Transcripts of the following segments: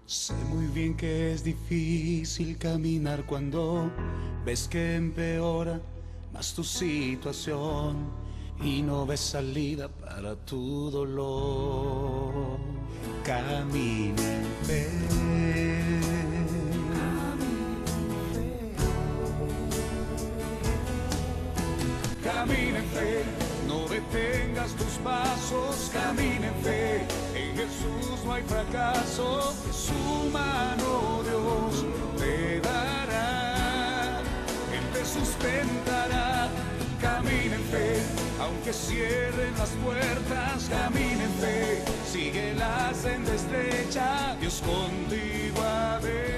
Sé muy bien que es difícil caminar cuando ves que empeora más tu situación y no ves salida para tu dolor. Camina en fe. Camina en fe, no detengas tus pasos, camina en fe. En Jesús no hay fracaso, que su mano Dios te dará, Él te sustentará. Camina en fe, aunque cierren las puertas, camina en fe. Sigue la senda estrecha, Dios contigo adelante.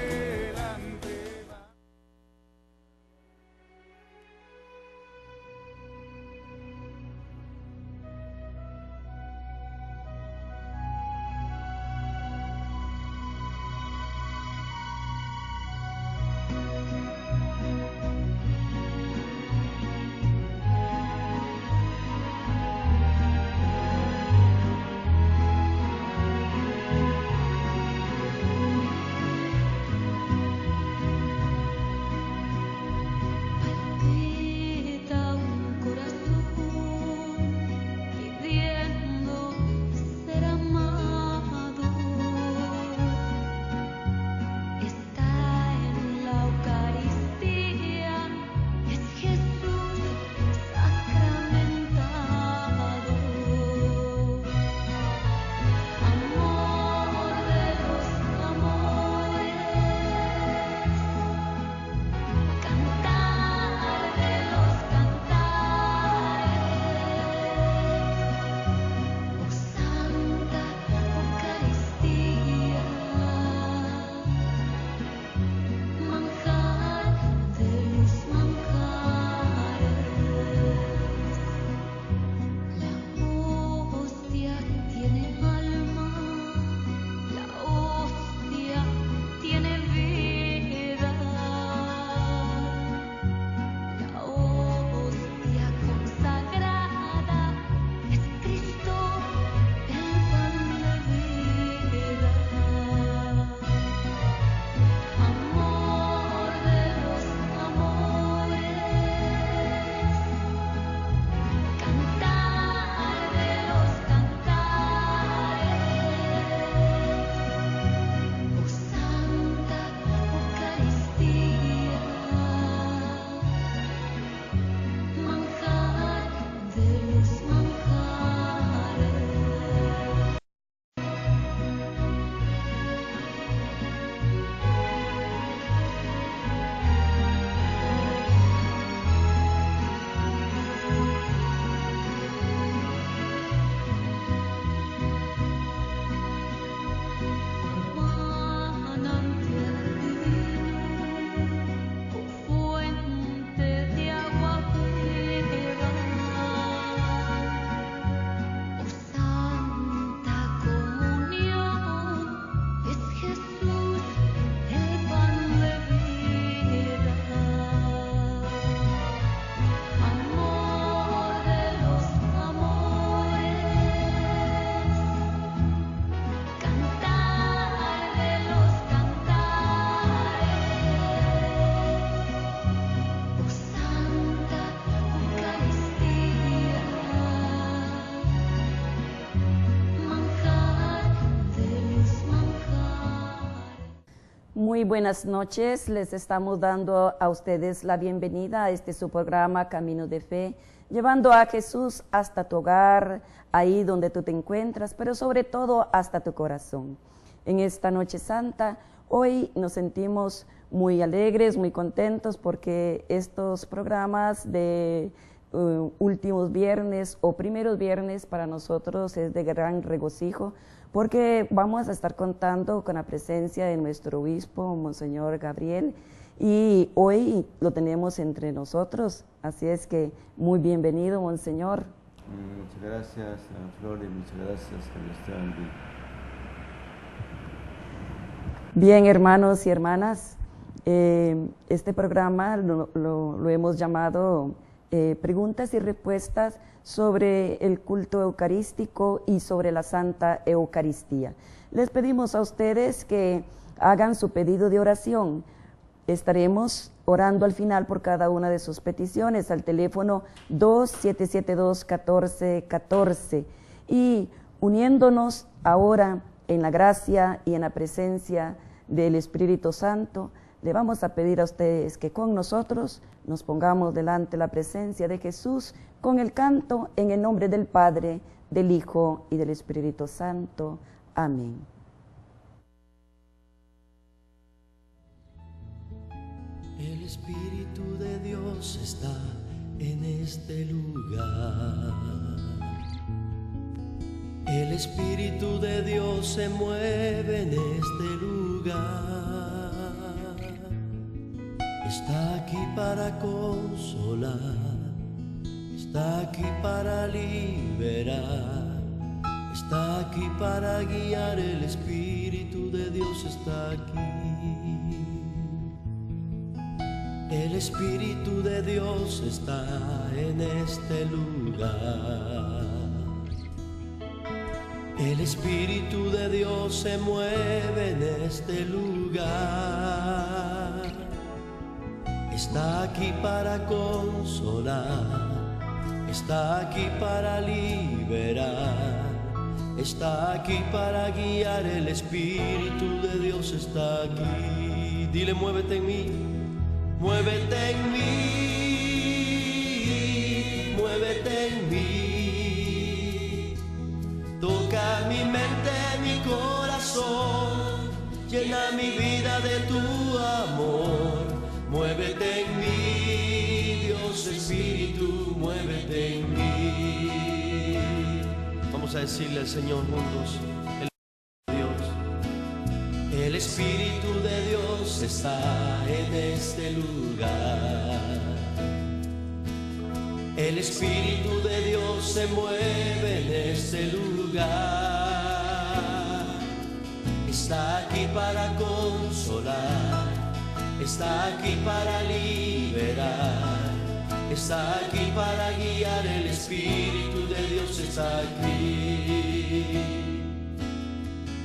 Muy buenas noches, les estamos dando a ustedes la bienvenida a este su programa Camino de Fe, llevando a Jesús hasta tu hogar, ahí donde tú te encuentras, pero sobre todo hasta tu corazón. En esta noche santa, hoy nos sentimos muy alegres, muy contentos, porque estos programas de últimos viernes o primeros viernes para nosotros es de gran regocijo, porque vamos a estar contando con la presencia de nuestro obispo, Monseñor Gabriel, y hoy lo tenemos entre nosotros, así es que muy bienvenido, Monseñor. Muchas gracias, Flor, y muchas gracias, Esteban. Bien, hermanos y hermanas, este programa lo hemos llamado preguntas y respuestas sobre el culto eucarístico y sobre la Santa Eucaristía. Les pedimos a ustedes que hagan su pedido de oración. Estaremos orando al final por cada una de sus peticiones al teléfono 2772-1414 y uniéndonos ahora en la gracia y en la presencia del Espíritu Santo, le vamos a pedir a ustedes que con nosotros nos pongamos delante de la presencia de Jesús con el canto en el nombre del Padre, del Hijo y del Espíritu Santo. Amén. El Espíritu de Dios está en este lugar. El Espíritu de Dios se mueve en este lugar. Está aquí para consolar, está aquí para liberar, está aquí para guiar. El Espíritu de Dios está aquí. El Espíritu de Dios está en este lugar. El Espíritu de Dios se mueve en este lugar. Está aquí para consolar, está aquí para liberar, está aquí para guiar. El Espíritu de Dios está aquí. Dile, muévete en mí, muévete en mí, muévete en mí. Toca mi mente, mi corazón, llena mi vida de tu amor. Muévete en mí, Dios Espíritu, muévete en mí. Vamos a decirle al Señor juntos, el Espíritu de Dios está en este lugar. El Espíritu de Dios se mueve en este lugar. Está aquí para consolar, está aquí para liberar, está aquí para guiar. El Espíritu de Dios está aquí.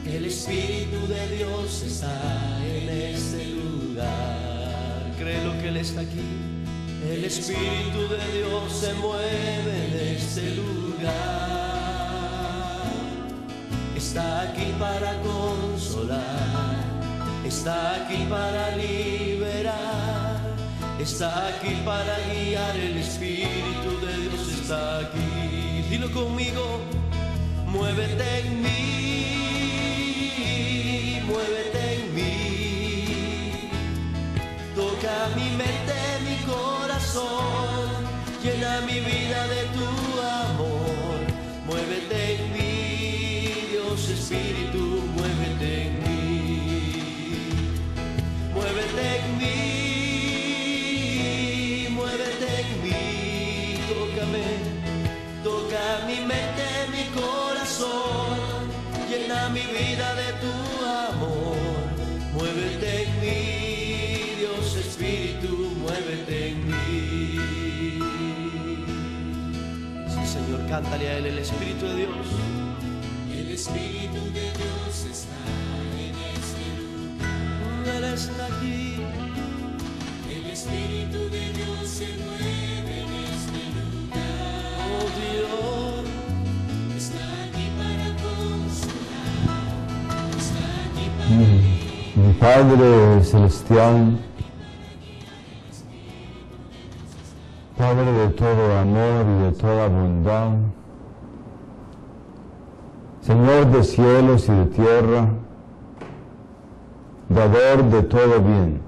El Espíritu de Dios está en este lugar. Créelo que Él está aquí. El Espíritu de Dios se mueve en este lugar. Está aquí para consolar, está aquí para liberar, está aquí para guiar. El Espíritu de Dios está aquí. Dilo conmigo, muévete en mí, muévete en mí. Toca mi mente, mi corazón, llena mi vida de tu amor. Muévete en mí, Dios Espíritu, muévete en mí. Muévete en mí, muévete en mí. Tócame, toca mi mente, mi corazón, llena mi vida de tu amor. Muévete en mí, Dios Espíritu, muévete en mí. Sí, Señor, cántale a Él, el Espíritu de Dios. El Espíritu de Dios está en este lugar. Él está aquí. El Espíritu de Dios se mueve en este lugar. Oh Dios, Está aquí para consolar, está aquí para Mi Padre Celestial, Padre de todo amor y de toda bondad, Señor de cielos y de tierra, dador de todo bien.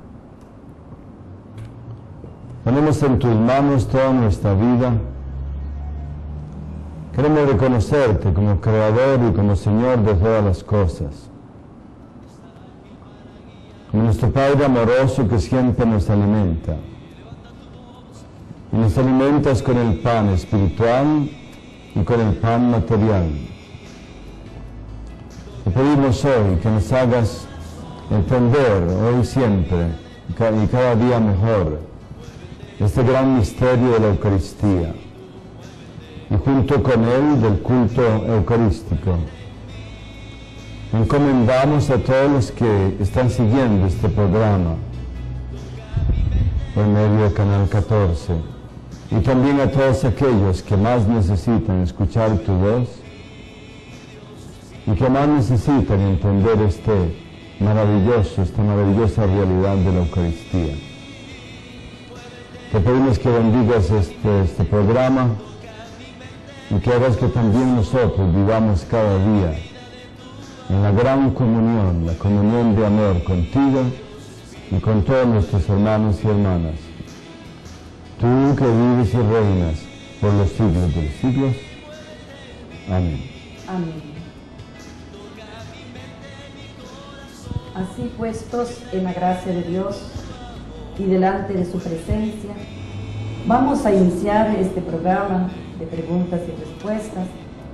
Ponemos en tus manos toda nuestra vida. Queremos reconocerte como Creador y como Señor de todas las cosas. Como nuestro Padre amoroso que siempre nos alimenta. Y nos alimentas con el pan espiritual y con el pan material. Te pedimos hoy que nos hagas entender hoy siempre y cada día mejor este gran misterio de la Eucaristía y junto con él del culto eucarístico. Encomendamos a todos los que están siguiendo este programa por medio de Canal 14 y también a todos aquellos que más necesitan escuchar tu voz y que más necesitan entender esta maravillosa realidad de la Eucaristía. Te pedimos que bendigas este programa y que hagas que también nosotros vivamos cada día en la gran comunión, la comunión de amor contigo y con todos nuestros hermanos y hermanas. Tú que vives y reinas por los siglos de los siglos. Amén. Amén. Así puestos en la gracia de Dios y delante de su presencia, vamos a iniciar este programa de preguntas y respuestas.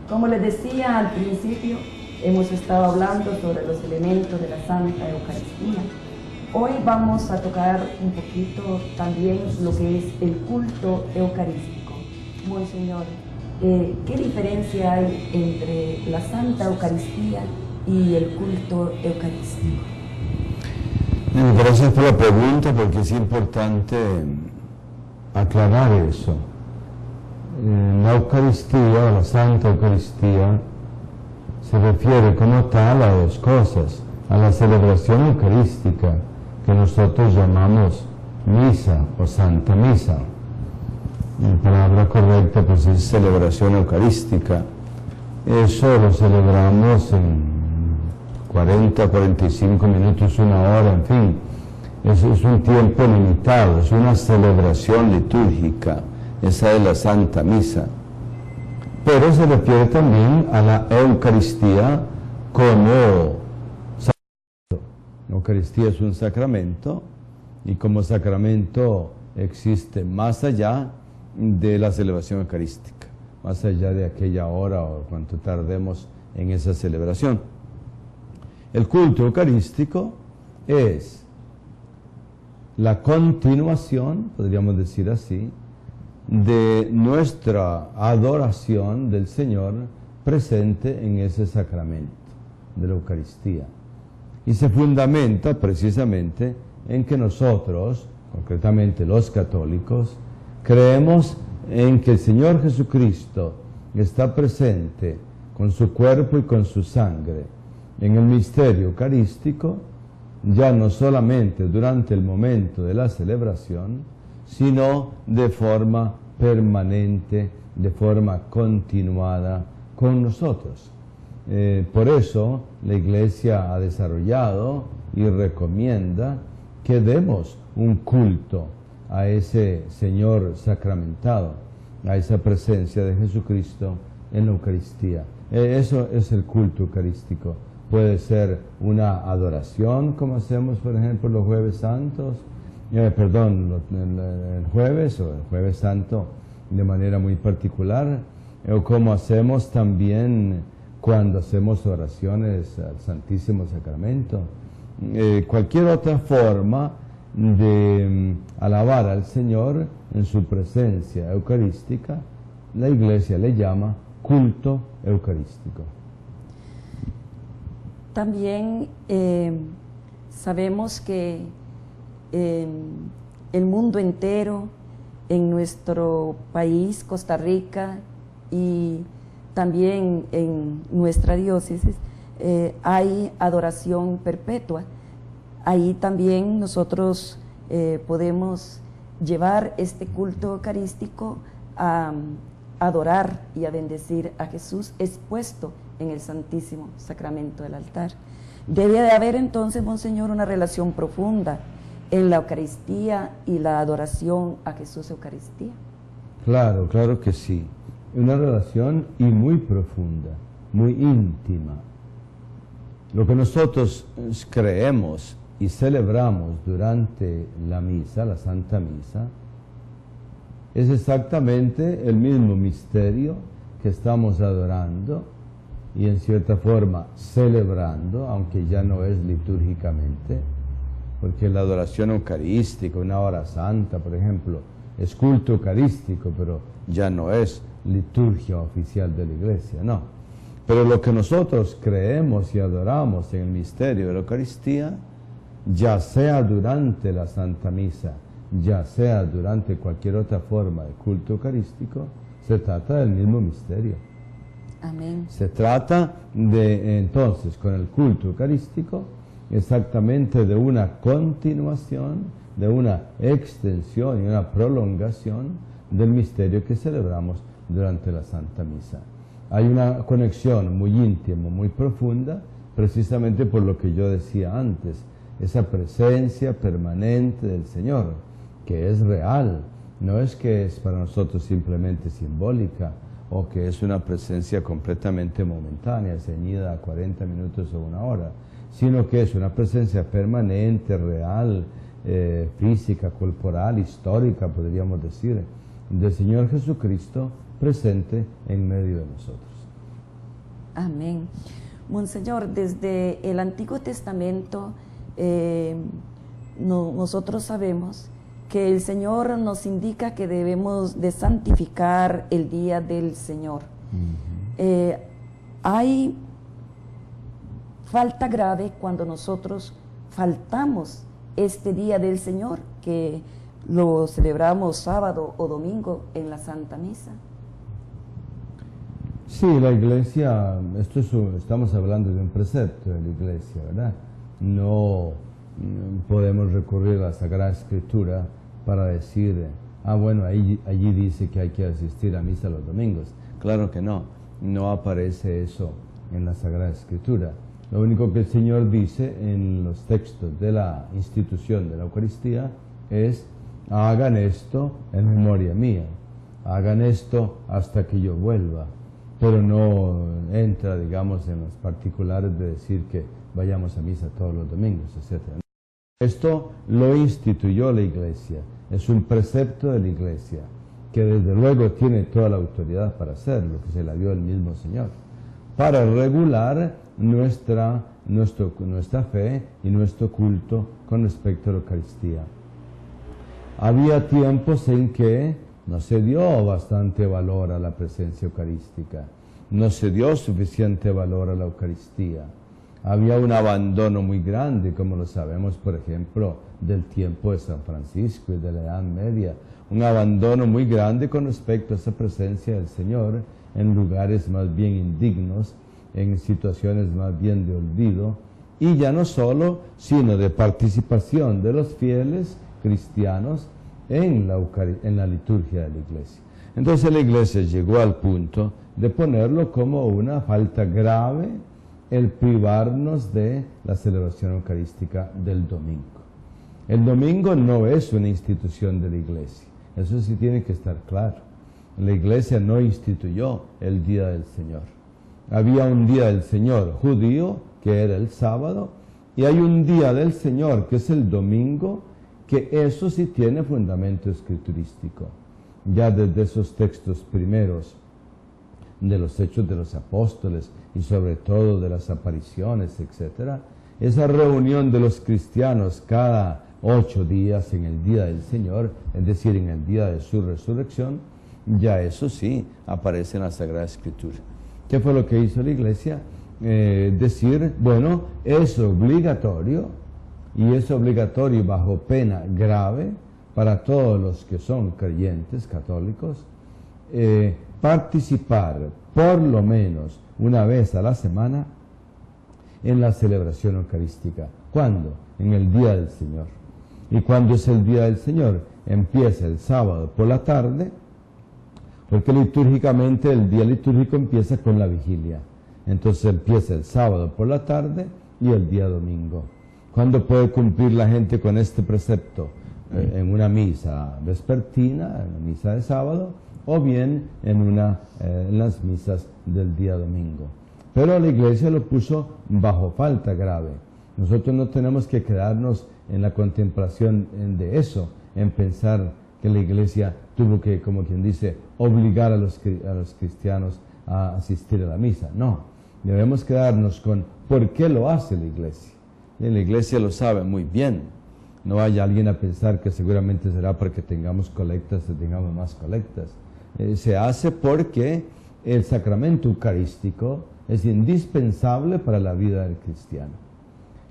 Como les decía al principio, hemos estado hablando sobre los elementos de la Santa Eucaristía. Hoy vamos a tocar un poquito también lo que es el culto eucarístico. Monseñor, ¿qué diferencia hay entre la Santa Eucaristía y el culto eucarístico? Gracias por la pregunta, porque es importante aclarar eso. La Eucaristía, la Santa Eucaristía, se refiere como tal a dos cosas: a la celebración eucarística, que nosotros llamamos misa o Santa Misa. La palabra correcta pues es celebración eucarística. Eso lo celebramos en 40, 45 minutos, una hora, en fin. Eso es un tiempo limitado, es una celebración litúrgica. Esa es la Santa Misa. Pero se refiere también a la Eucaristía como sacramento. La Eucaristía es un sacramento y como sacramento existe más allá de la celebración eucarística, más allá de aquella hora o cuánto tardemos en esa celebración. El culto eucarístico es la continuación, podríamos decir así, de nuestra adoración del Señor presente en ese sacramento de la Eucaristía. Y se fundamenta precisamente en que nosotros, concretamente los católicos, creemos en que el Señor Jesucristo está presente con su cuerpo y con su sangre en el misterio eucarístico, ya no solamente durante el momento de la celebración, sino de forma permanente, de forma continuada con nosotros. Por eso la Iglesia ha desarrollado y recomienda que demos un culto a ese Señor sacramentado, a esa presencia de Jesucristo en la Eucaristía. Eso es el culto eucarístico. Puede ser una adoración, como hacemos, por ejemplo, los jueves santos, el jueves o el jueves santo de manera muy particular, o como hacemos también cuando hacemos oraciones al Santísimo Sacramento. Cualquier otra forma de alabar al Señor en su presencia eucarística, la Iglesia le llama culto eucarístico. También sabemos que el mundo entero, en nuestro país, Costa Rica, y también en nuestra diócesis, hay adoración perpetua. Ahí también nosotros podemos llevar este culto eucarístico a adorar y a bendecir a Jesús expuesto en el Santísimo Sacramento del altar. Debe de haber entonces, Monseñor, una relación profunda en la Eucaristía y la adoración a Jesús Eucaristía. Claro, claro que sí. Una relación y muy profunda, muy íntima. Lo que nosotros creemos y celebramos durante la misa, la Santa Misa, es exactamente el mismo misterio que estamos adorando y en cierta forma celebrando, aunque ya no es litúrgicamente, porque la adoración eucarística, una hora santa, por ejemplo, es culto eucarístico, pero ya no es liturgia oficial de la Iglesia, no. Pero lo que nosotros creemos y adoramos en el misterio de la Eucaristía, ya sea durante la Santa Misa, ya sea durante cualquier otra forma de culto eucarístico, se trata del mismo misterio. Amén. Se trata de, entonces, con el culto eucarístico, exactamente de una continuación, de una extensión y una prolongación del misterio que celebramos durante la Santa Misa. Hay una conexión muy íntima, muy profunda, precisamente por lo que yo decía antes, esa presencia permanente del Señor, que es real, no es que es para nosotros simplemente simbólica, o que es una presencia completamente momentánea, ceñida a 40 minutos o una hora, sino que es una presencia permanente, real, física, corporal, histórica, podríamos decir, del Señor Jesucristo presente en medio de nosotros. Amén. Monseñor, desde el Antiguo Testamento nosotros sabemos que el Señor nos indica que debemos de santificar el día del Señor. Hay falta grave cuando nosotros faltamos este día del Señor, que lo celebramos sábado o domingo en la Santa Misa. Sí, la Iglesia, estamos hablando de un precepto de la Iglesia, ¿verdad? No podemos recurrir a la Sagrada Escritura para decir, bueno, allí dice que hay que asistir a misa los domingos. Claro que no, no aparece eso en la Sagrada Escritura. Lo único que el Señor dice en los textos de la institución de la Eucaristía es, hagan esto en memoria mía, hagan esto hasta que yo vuelva, pero no entra, digamos, en los particulares de decir que vayamos a misa todos los domingos, etc. Esto lo instituyó la Iglesia, es un precepto de la Iglesia, que desde luego tiene toda la autoridad para hacerlo, que se la dio el mismo Señor, para regular nuestra fe y nuestro culto con respecto a la Eucaristía. Había tiempos en que no se dio bastante valor a la presencia eucarística, no se dio suficiente valor a la Eucaristía. Había un abandono muy grande, como lo sabemos, por ejemplo, del tiempo de San Francisco y de la Edad Media, un abandono muy grande con respecto a esa presencia del Señor en lugares más bien indignos, en situaciones más bien de olvido, y ya no solo, sino de participación de los fieles cristianos en la liturgia de la Iglesia. Entonces la Iglesia llegó al punto de ponerlo como una falta grave el privarnos de la celebración eucarística del domingo. El domingo no es una institución de la Iglesia, eso sí tiene que estar claro. La Iglesia no instituyó el Día del Señor. Había un Día del Señor judío, que era el sábado, y hay un Día del Señor, que es el domingo, que eso sí tiene fundamento escriturístico. Ya desde esos textos primeros de los Hechos de los Apóstoles y sobre todo de las apariciones, etc., esa reunión de los cristianos cada 8 días en el Día del Señor, es decir, en el día de su resurrección, ya eso sí aparece en la Sagrada Escritura. ¿Qué fue lo que hizo la Iglesia? Decir, bueno, es obligatorio, y es obligatorio bajo pena grave para todos los que son creyentes católicos, participar por lo menos una vez a la semana en la celebración eucarística. ¿Cuándo? En el Día del Señor. ¿Y cuándo es el Día del Señor? Empieza el sábado por la tarde, porque litúrgicamente el día litúrgico empieza con la vigilia. Entonces empieza el sábado por la tarde y el día domingo. ¿Cuándo puede cumplir la gente con este precepto? En una misa vespertina, en la misa de sábado, o bien en las misas del día domingo. Pero la Iglesia lo puso bajo falta grave. Nosotros no tenemos que quedarnos en la contemplación de eso, en pensar que la Iglesia tuvo que, como quien dice, obligar a los cristianos a asistir a la misa. No, debemos quedarnos con por qué lo hace la Iglesia. Y la Iglesia lo sabe muy bien. No vaya alguien a pensar que seguramente será para que tengamos colectas y tengamos más colectas. Se hace porque el sacramento eucarístico es indispensable para la vida del cristiano.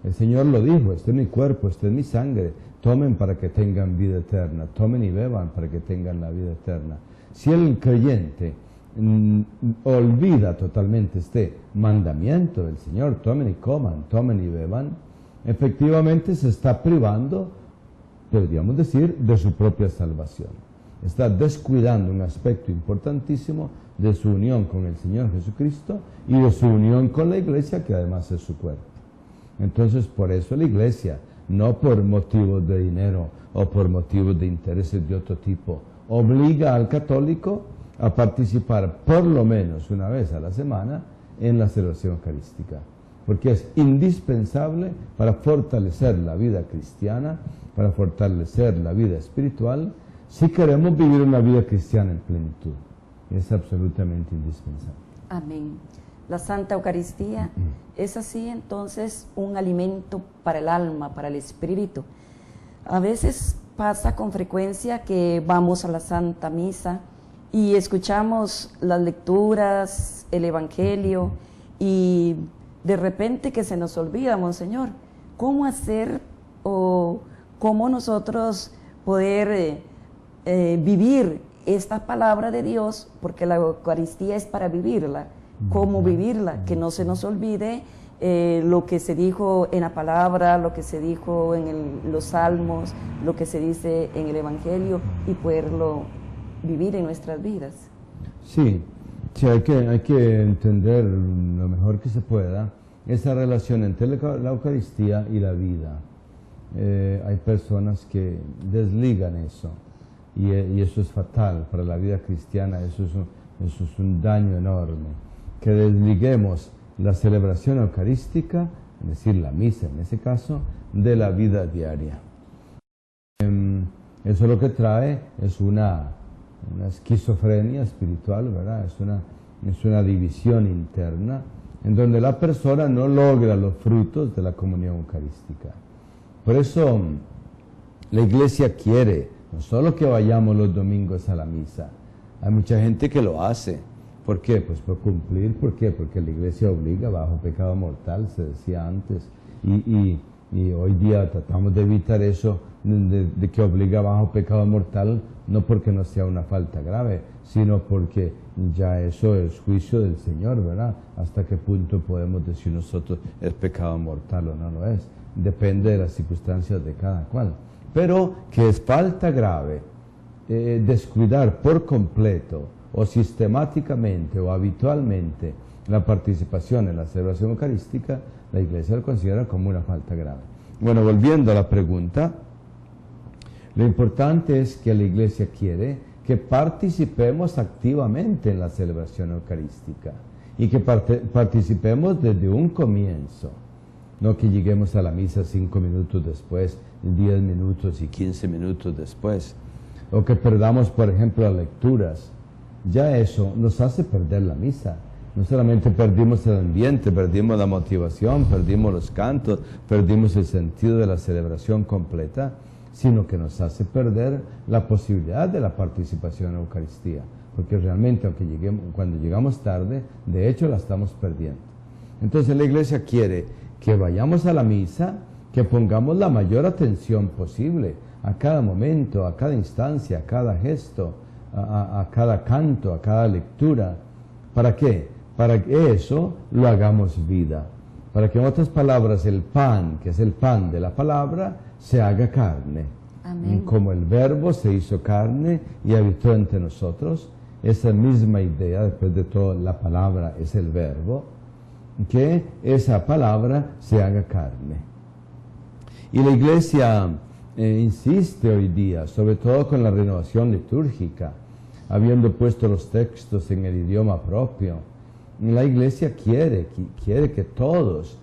El Señor lo dijo: este es mi cuerpo, este es mi sangre, tomen para que tengan vida eterna, tomen y beban para que tengan la vida eterna. Si el creyente olvida totalmente este mandamiento del Señor, tomen y coman, tomen y beban, efectivamente se está privando, podríamos decir, de su propia salvación. Está descuidando un aspecto importantísimo de su unión con el Señor Jesucristo y de su unión con la Iglesia, que además es su cuerpo. Entonces, por eso la Iglesia, no por motivos de dinero o por motivos de intereses de otro tipo, obliga al católico a participar por lo menos una vez a la semana en la celebración eucarística, porque es indispensable para fortalecer la vida cristiana, para fortalecer la vida espiritual, si queremos vivir una vida cristiana en plenitud. Es absolutamente indispensable. Amén. La Santa Eucaristía es así entonces un alimento para el alma, para el espíritu. A veces pasa con frecuencia que vamos a la Santa Misa y escuchamos las lecturas, el Evangelio, y de repente que se nos olvida, Monseñor, cómo hacer o cómo nosotros poder vivir esta palabra de Dios, porque la Eucaristía es para vivirla. Cómo vivirla, que no se nos olvide lo que se dijo en la palabra, lo que se dijo en los salmos, lo que se dice en el Evangelio, y poderlo vivir en nuestras vidas. Sí, hay que entender lo mejor que se pueda esa relación entre la Eucaristía y la vida. Hay personas que desligan eso, y eso es fatal para la vida cristiana. Eso es un daño enorme, que desliguemos la celebración eucarística, es decir, la misa en ese caso, de la vida diaria. Eso lo que trae es una esquizofrenia espiritual, ¿verdad? Es una división interna en donde la persona no logra los frutos de la comunión eucarística. Por eso la Iglesia quiere no solo que vayamos los domingos a la misa. Hay mucha gente que lo hace. ¿Por qué? Pues por cumplir. ¿Por qué? Porque la Iglesia obliga bajo pecado mortal, se decía antes, y hoy día tratamos de evitar eso, de que obliga bajo pecado mortal, no porque no sea una falta grave, sino porque ya eso es juicio del Señor, ¿verdad? ¿Hasta qué punto podemos decir nosotros es pecado mortal o no lo es? Depende de las circunstancias de cada cual. Pero que es falta grave descuidar por completo o sistemáticamente o habitualmente la participación en la celebración eucarística, la Iglesia lo considera como una falta grave. Bueno, volviendo a la pregunta, lo importante es que la Iglesia quiere que participemos activamente en la celebración eucarística y que participemos desde un comienzo, no que lleguemos a la misa 5 minutos después, 10 minutos y 15 minutos después, o que perdamos, por ejemplo, las lecturas. Ya eso nos hace perder la misa. No solamente perdimos el ambiente, perdimos la motivación, perdimos los cantos, perdimos el sentido de la celebración completa, sino que nos hace perder la posibilidad de la participación en la Eucaristía, porque realmente cuando llegamos tarde, de hecho la estamos perdiendo. Entonces la Iglesia quiere que vayamos a la misa, que pongamos la mayor atención posible a cada momento, a cada instancia, a cada gesto, a cada canto, a cada lectura. ¿Para qué? Para que eso lo hagamos vida. Para que, en otras palabras, el pan, que es el pan de la palabra, se haga carne. Amén. Como el Verbo se hizo carne y habitó entre nosotros, esa misma idea, después de todo, la palabra es el Verbo, que esa palabra se haga carne. Y la Iglesia insiste hoy día, sobre todo con la renovación litúrgica, habiendo puesto los textos en el idioma propio. La Iglesia quiere que todos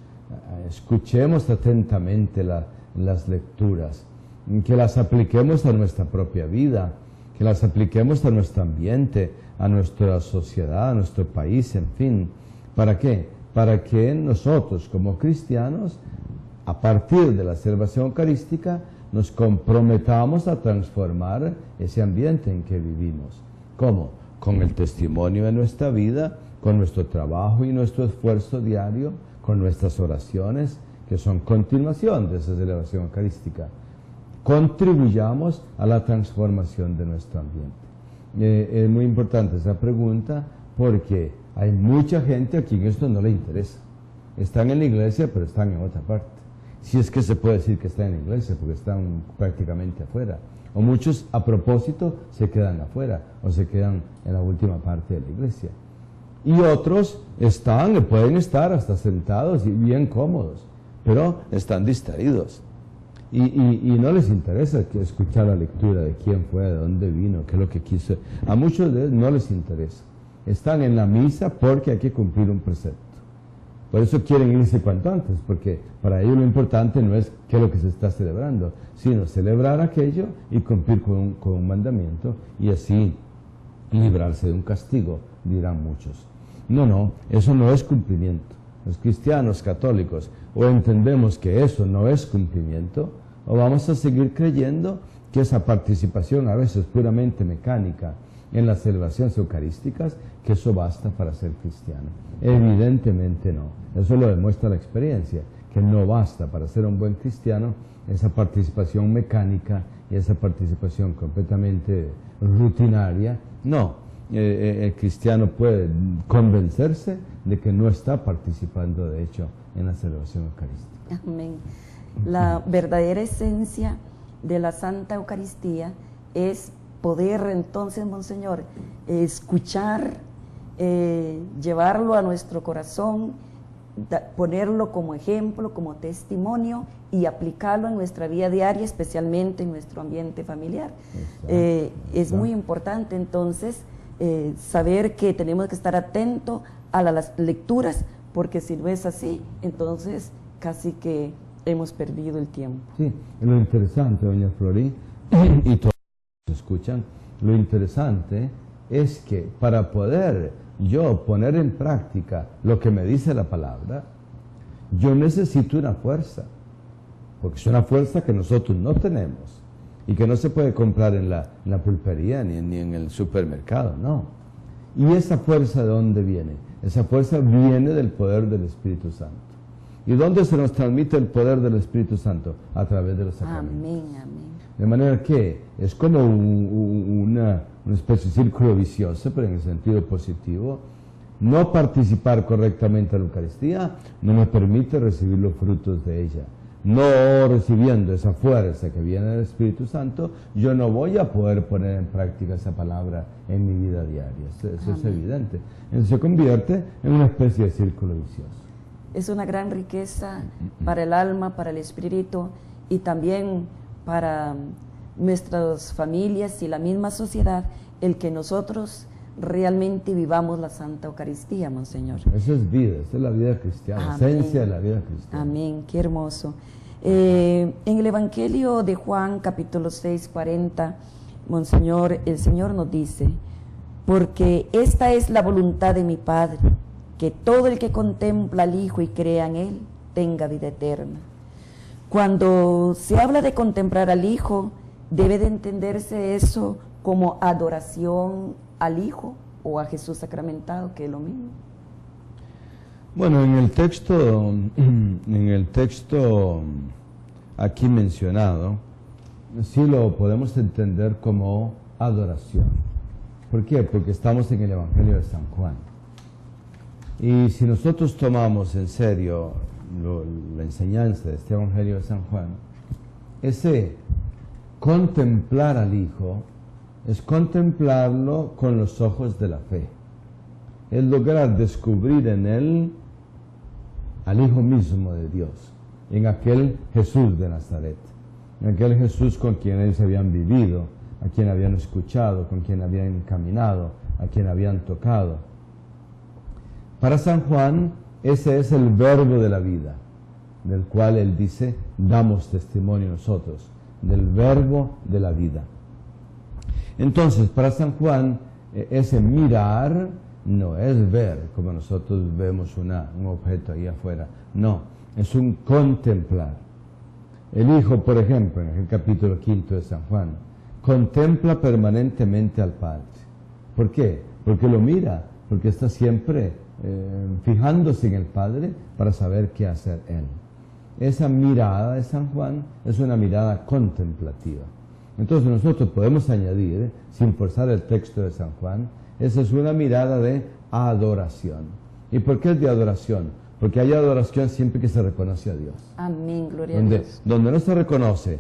escuchemos atentamente las lecturas, que las apliquemos a nuestra propia vida, que las apliquemos a nuestro ambiente, a nuestra sociedad, a nuestro país, en fin. ¿Para qué? Para que nosotros, como cristianos, a partir de la celebración eucarística, nos comprometamos a transformar ese ambiente en que vivimos. ¿Cómo? Con el testimonio de nuestra vida, con nuestro trabajo y nuestro esfuerzo diario, con nuestras oraciones, que son continuación de esa celebración eucarística. Contribuyamos a la transformación de nuestro ambiente. Es muy importante esa pregunta porque hay mucha gente a quien esto no le interesa. Están en la iglesia, pero están en otra parte. Si es que se puede decir que están en la iglesia, porque están prácticamente afuera. O muchos, a propósito, se quedan afuera o se quedan en la última parte de la iglesia. Y otros pueden estar hasta sentados y bien cómodos, pero están distraídos. Y no les interesa escuchar la lectura de quién fue, de dónde vino, qué es lo que quiso. A muchos de ellos no les interesa. Están en la misa porque hay que cumplir un precepto. Por eso quieren irse cuanto antes, porque para ellos lo importante no es qué es lo que se está celebrando, sino celebrar aquello y cumplir con un mandamiento y así librarse de un castigo, dirán muchos. No, eso no es cumplimiento. Los cristianos católicos o entendemos que eso no es cumplimiento, o vamos a seguir creyendo que esa participación a veces puramente mecánica en las celebraciones eucarísticas, que eso basta para ser cristiano. Evidentemente no. Eso lo demuestra la experiencia, que no basta para ser un buen cristiano esa participación mecánica y esa participación completamente rutinaria. No. El cristiano puede convencerse de que no está participando de hecho en la celebración eucarística. Amén. La verdadera esencia de la Santa Eucaristía es poder entonces, Monseñor, escuchar, llevarlo a nuestro corazón, ponerlo como ejemplo, como testimonio y aplicarlo en nuestra vida diaria, especialmente en nuestro ambiente familiar. Es muy importante entonces saber que tenemos que estar atentos a las lecturas, porque si no es así, entonces casi que hemos perdido el tiempo. Sí, lo interesante, doña Florí, y todos escuchan, lo interesante es que para poder yo poner en práctica lo que me dice la palabra, yo necesito una fuerza, porque es una fuerza que nosotros no tenemos y que no se puede comprar en la pulpería ni en el supermercado, no. ¿Y esa fuerza de dónde viene? Esa fuerza viene del poder del Espíritu Santo. ¿Y dónde se nos transmite el poder del Espíritu Santo? A través de los sacramentos. Amén, amén. De manera que es como una especie de círculo vicioso, pero en el sentido positivo. No participar correctamente en la Eucaristía no me permite recibir los frutos de ella. No recibiendo esa fuerza que viene del Espíritu Santo, yo no voy a poder poner en práctica esa palabra en mi vida diaria. Eso es evidente. Entonces se convierte en una especie de círculo vicioso. Es una gran riqueza para el alma, para el espíritu y también para nuestras familias y la misma sociedad, el que nosotros realmente vivamos la Santa Eucaristía, Monseñor. Eso es vida, esa es la vida cristiana, la esencia de la vida cristiana. Amén, qué hermoso. En el Evangelio de Juan, capítulo 6, 40, Monseñor, el Señor nos dice: porque esta es la voluntad de mi Padre, que todo el que contempla al Hijo y crea en Él, tenga vida eterna. Cuando se habla de contemplar al Hijo, debe de entenderse eso como adoración al Hijo o a Jesús sacramentado, que es lo mismo. Bueno, en el texto aquí mencionado, sí lo podemos entender como adoración. ¿Por qué? Porque estamos en el Evangelio de San Juan. Y si nosotros tomamos en serio la enseñanza de este Evangelio de San Juan, ese contemplar al Hijo es contemplarlo con los ojos de la fe. Es lograr descubrir en Él al Hijo mismo de Dios, en aquel Jesús de Nazaret, en aquel Jesús con quien ellos habían vivido, a quien habían escuchado, con quien habían caminado, a quien habían tocado. Para San Juan, ese es el verbo de la vida, del cual él dice, damos testimonio nosotros, del verbo de la vida. Entonces, para San Juan, ese mirar no es ver, como nosotros vemos un objeto ahí afuera. No, es un contemplar. El Hijo, por ejemplo, en el capítulo 5 de San Juan, contempla permanentemente al Padre. ¿Por qué? Porque lo mira, porque está siempre fijándose en el Padre para saber qué hacer Él. Esa mirada de San Juan es una mirada contemplativa. Entonces nosotros podemos añadir, sin forzar el texto de San Juan, esa es una mirada de adoración. ¿Y por qué es de adoración? Porque hay adoración siempre que se reconoce a Dios. Amén, gloria a Dios. Donde no se reconoce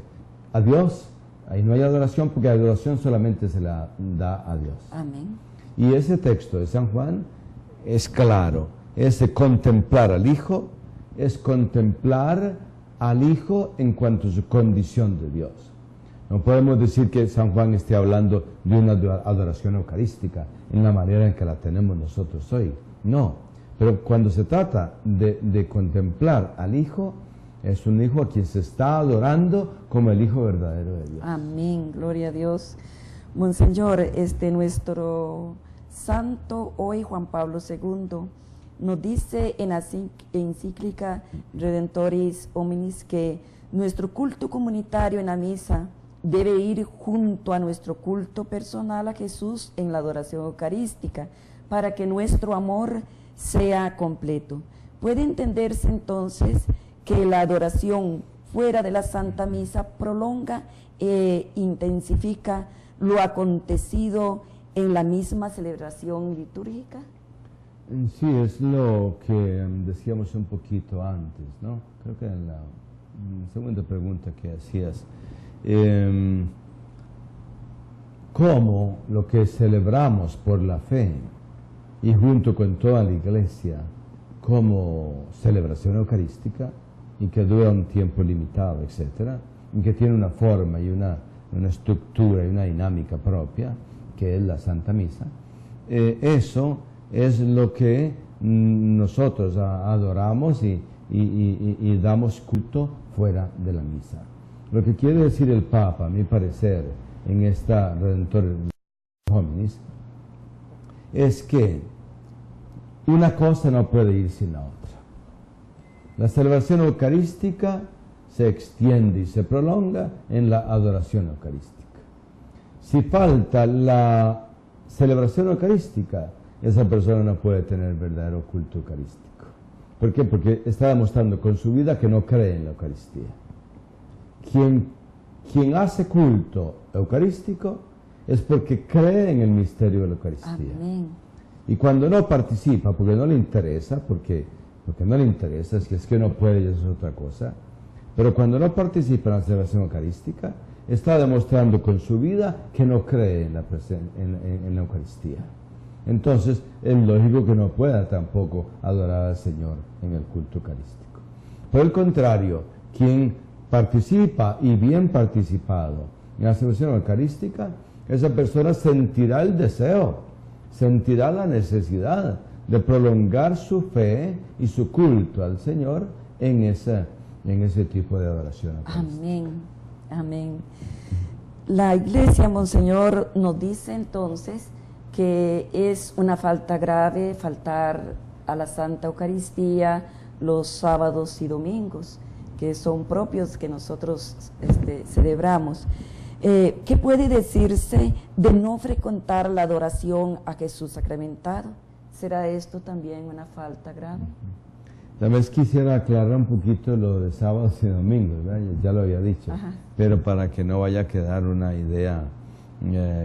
a Dios, ahí no hay adoración, porque la adoración solamente se la da a Dios. Amén. Y ese texto de San Juan es claro, es de contemplar al Hijo, es contemplar al Hijo en cuanto a su condición de Dios. No podemos decir que San Juan esté hablando de una adoración eucarística en la manera en que la tenemos nosotros hoy. No, pero cuando se trata de contemplar al Hijo, es un Hijo a quien se está adorando como el Hijo verdadero de Dios. Amén, gloria a Dios. Monseñor, nuestro santo hoy, Juan Pablo II, nos dice en la encíclica Redentoris Hominis que nuestro culto comunitario en la misa debe ir junto a nuestro culto personal a Jesús en la adoración eucarística, para que nuestro amor sea completo. Puede entenderse entonces que la adoración fuera de la Santa Misa prolonga e intensifica lo acontecido en la misma celebración litúrgica. Sí, es lo que decíamos un poquito antes, ¿no? Creo que en la segunda pregunta que hacías. Cómo lo que celebramos por la fe y junto con toda la Iglesia como celebración eucarística y que dura un tiempo limitado, etcétera, y que tiene una forma y una estructura y una dinámica propia, que es la Santa Misa, eso es lo que nosotros adoramos y damos culto fuera de la misa. Lo que quiere decir el Papa, a mi parecer, en esta Redentoris Hominis, es que una cosa no puede ir sin la otra. La celebración eucarística se extiende y se prolonga en la adoración eucarística. Si falta la celebración eucarística, esa persona no puede tener verdadero culto eucarístico. ¿Por qué? Porque está demostrando con su vida que no cree en la Eucaristía. Quien hace culto eucarístico es porque cree en el misterio de la Eucaristía. Amén. Y cuando no participa, porque no le interesa, porque no le interesa, si es que no puede, eso es otra cosa, pero cuando no participa en la celebración eucarística, está demostrando con su vida que no cree en la Eucaristía. Entonces, es lógico que no pueda tampoco adorar al Señor en el culto eucarístico. Por el contrario, quien participa y bien participado en la celebración eucarística, esa persona sentirá el deseo, sentirá la necesidad de prolongar su fe y su culto al Señor en ese tipo de adoración eucarística. Amén, amén. La Iglesia, Monseñor, nos dice entonces que es una falta grave faltar a la Santa Eucaristía los sábados y domingos, que son propios que nosotros celebramos. ¿Qué puede decirse de no frecuentar la adoración a Jesús sacramentado? ¿Será esto también una falta grave? Tal vez quisiera aclarar un poquito lo de sábados y domingos, ¿verdad? Ya lo había dicho, Ajá. Pero para que no vaya a quedar una idea